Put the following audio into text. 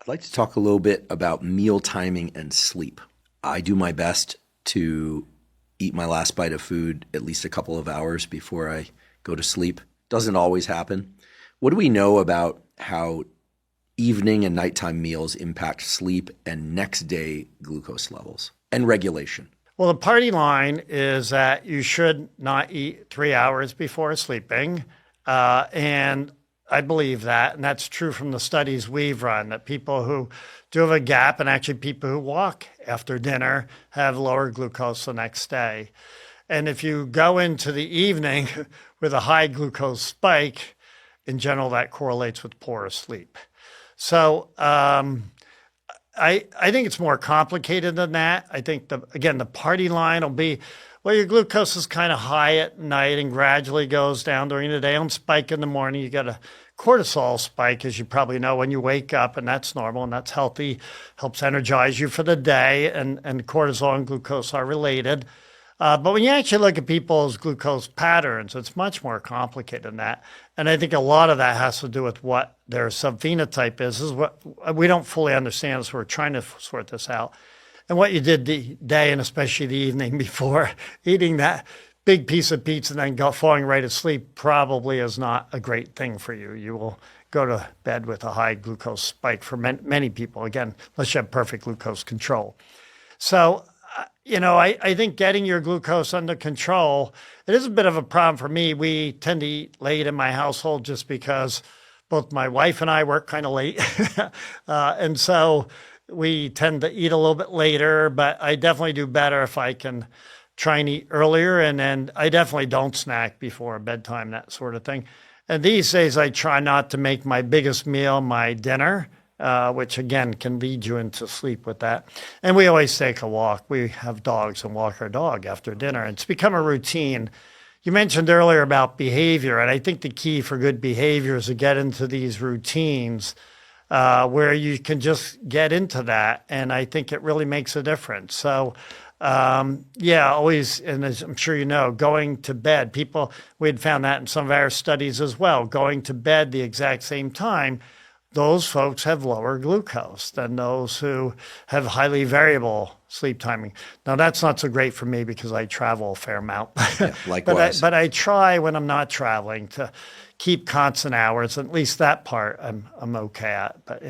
like to talk a little bit about meal timing and sleep. I do my best to eat my last bite of food at least a couple of hours before I go to sleep. Doesn't always happen. What do we know about how evening and nighttime meals impact sleep and next day glucose levels and regulation? Well, the party line is that you should not eat 3 hours before sleeping. And I believe that, and that's true from the studies we've run, that people who do have a gap and actually people who walk after dinner have lower glucose the next day. And if you go into the evening with a high glucose spike, in general, that correlates with poorer sleep. So I think it's more complicated than that. I think, the party line will be, well, your glucose is kind of high at night and gradually goes down during the day. On spike in the morning, you get a cortisol spike, as you probably know, when you wake up, and that's normal and that's healthy, helps energize you for the day, and cortisol and glucose are related. But when you actually look at people's glucose patterns, it's much more complicated than that. And I think a lot of that has to do with what their subphenotype is what we don't fully understand, so we're trying to sort this out. And what you did the day and especially the evening before eating that big piece of pizza and then falling right asleep probably is not a great thing for you. You will go to bed with a high glucose spike for many people, again, unless you have perfect glucose control. So, I think getting your glucose under control, it is a bit of a problem for me. We tend to eat late in my household just because both my wife and I work kind of late. And so we tend to eat a little bit later, but I definitely do better if I can try and eat earlier. And then I definitely don't snack before bedtime, that sort of thing. And these days I try not to make my biggest meal my dinner, which again can lead you into sleep with that. And we always take a walk. We have dogs and walk our dog after dinner. And it's become a routine. You mentioned earlier about behavior, and I think the key for good behavior is to get into these routines where you can just get into that. And I think it really makes a difference. So, always, and as I'm sure you know, going to bed, we had found that in some of our studies as well, going to bed the exact same time, those folks have lower glucose than those who have highly variable sleep timing. Now, that's not so great for me because I travel a fair amount. Yeah, likewise. but I try when I'm not traveling to keep constant hours. At least that part I'm okay at. But